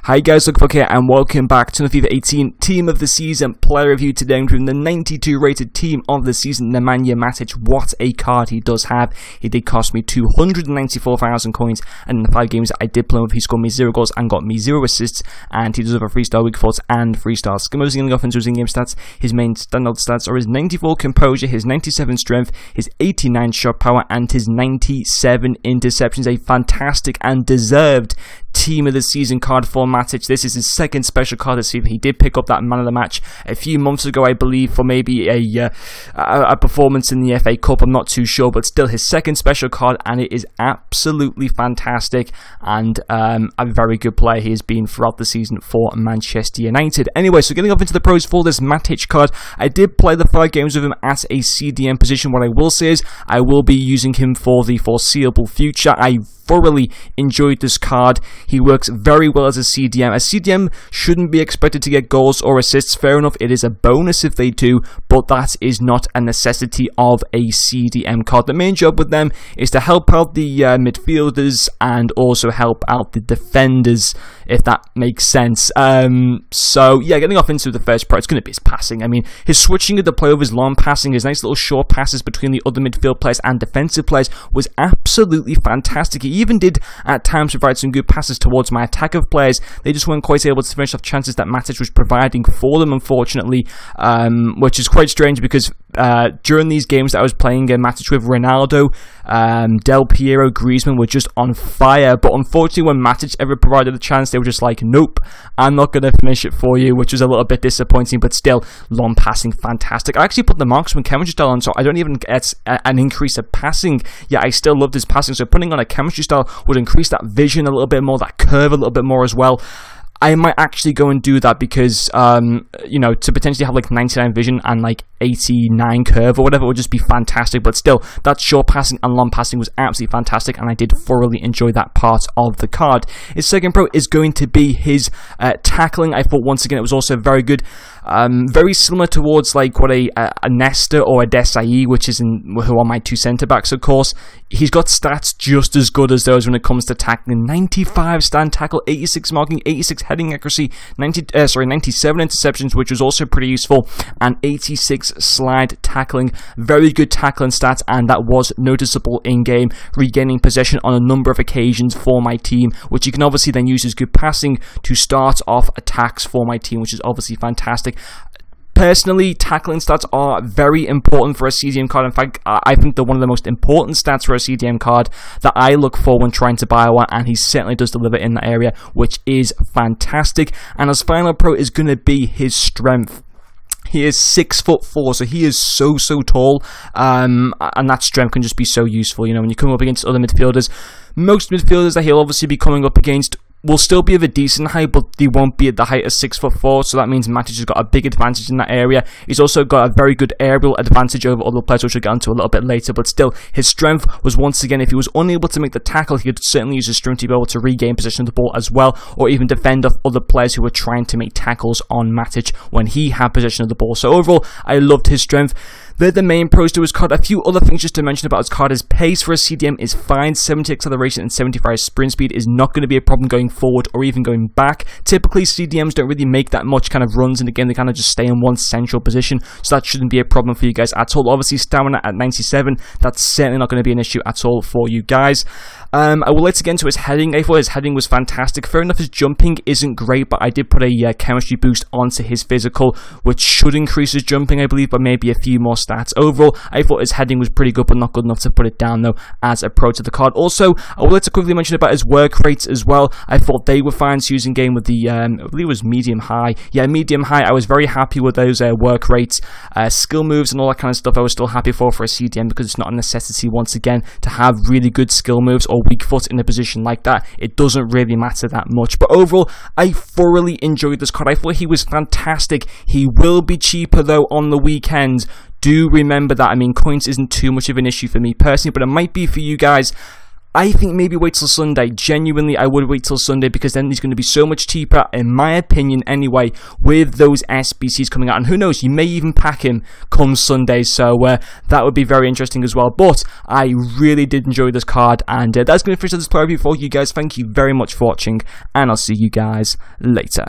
Hi guys, Look here and welcome back to the FIFA 18 Team of the Season player review. Today I'm doing the 92 rated Team of the Season, Nemanja Matic. What a card he does have. He did cost me 294,000 coins, and in the 5 games I did play with, he scored me 0 goals and got me 0 assists, and he does have a 3-star weak foot and 3-star skill moves. Going off into his in-game stats, his main standout stats are his 94 composure, his 97 strength, his 89 shot power, and his 97 interceptions. A fantastic and deserved Team of the Season card for Matic. This is his second special card this season. He did pick up that man of the match a few months ago, I believe, for maybe a performance in the FA Cup. I'm not too sure, but still his second special card, and it is absolutely fantastic, and a very good player he has been throughout the season for Manchester United. Anyway, so getting up into the pros for this Matic card, I did play the 5 games with him at a CDM position. What I will say is I will be using him for the foreseeable future. I thoroughly enjoyed this card. He works very well as a CDM. A CDM shouldn't be expected to get goals or assists. Fair enough, it is a bonus if they do, but that is not a necessity of a CDM card. The main job with them is to help out the midfielders and also help out the defenders, if that makes sense. So yeah, getting off into the first pro, it's going to be his passing. I mean, his switching of the play over his long passing, his nice little short passes between the other midfield players and defensive players was absolutely fantastic. He even did at times provide some good passes towards my attack of players. They just weren't quite able to finish off chances that Matic was providing for them, unfortunately, which is quite strange because during these games that I was playing Matic with, Ronaldo, Del Piero, Griezmann were just on fire, but unfortunately when Matic ever provided a chance, they were just like, nope, I'm not going to finish it for you, which was a little bit disappointing, but still, long passing, fantastic. I actually put the marksman chemistry style on, so I don't even get an increase of passing. Yeah, I still loved his passing, so putting on a chemistry style would increase that vision a little bit more, that curve a little bit more as well. I might actually go and do that because, you know, to potentially have like 99 vision and like 89 curve or whatever would just be fantastic. But still, that short passing and long passing was absolutely fantastic, and I did thoroughly enjoy that part of the card. His second pro is going to be his tackling. I thought once again it was also very good. Very similar towards like what a Nesta or a Desai, which is who are my 2 centre backs, of course. He's got stats just as good as those when it comes to tackling. 95 stand tackle, 86 marking, 86 heading accuracy, 97 interceptions, which was also pretty useful, and 86 slide tackling. Very good tackling stats, and that was noticeable in game, regaining possession on a number of occasions for my team, which you can obviously then use as good passing to start off attacks for my team, which is obviously fantastic. Personally, tackling stats are very important for a CDM card. In fact, I think they're one of the most important stats for a CDM card that I look for when trying to buy one, and he certainly does deliver in that area, which is fantastic. And his final pro is going to be his strength. He is 6'4", so he is so tall, and that strength can just be so useful. You know, when you come up against other midfielders, most midfielders that he'll obviously be coming up against will still be of a decent height, but they won't be at the height of 6'4", so that means Matic has got a big advantage in that area. He's also got a very good aerial advantage over other players, which we'll get into a little bit later, but still, his strength was once again, if he was unable to make the tackle, he could certainly use his strength to be able to regain possession of the ball as well, or even defend off other players who were trying to make tackles on Matic when he had possession of the ball. So overall, I loved his strength. They're the main pros to his card. A few other things just to mention about his card. His pace for a CDM is fine. 70 acceleration and 75 sprint speed is not going to be a problem going forward or even going back. Typically, CDMs don't really make that much kind of runs in the game. They kind of just stay in one central position, so that shouldn't be a problem for you guys at all. Obviously, stamina at 97, that's certainly not going to be an issue at all for you guys. I will let's get into his heading. I thought his heading was fantastic. Fair enough, his jumping isn't great, but I did put a chemistry boost onto his physical, which should increase his jumping, I believe, by maybe a few more stats. Overall, I thought his heading was pretty good, but not good enough to put it down, though, as a pro to the card. Also, I will let's quickly mention about his work rates as well. I thought they were fine to use in game with the, I believe it was medium-high. Yeah, medium-high. I was very happy with those work rates. Skill moves and all that kind of stuff I was still happy for a CDM, because it's not a necessity, once again, to have really good skill moves or weak foot in a position like that. It doesn't really matter that much. But overall, I thoroughly enjoyed this card. I thought he was fantastic. He will be cheaper, though, on the weekends. Do remember that. I mean, coins isn't too much of an issue for me personally, but it might be for you guys. I think maybe wait till Sunday. Genuinely, I would wait till Sunday, because then he's going to be so much cheaper, in my opinion anyway, with those SBCs coming out. And who knows, you may even pack him come Sunday, so that would be very interesting as well. But I really did enjoy this card, and that's going to finish this player review for you guys. Thank you very much for watching, and I'll see you guys later.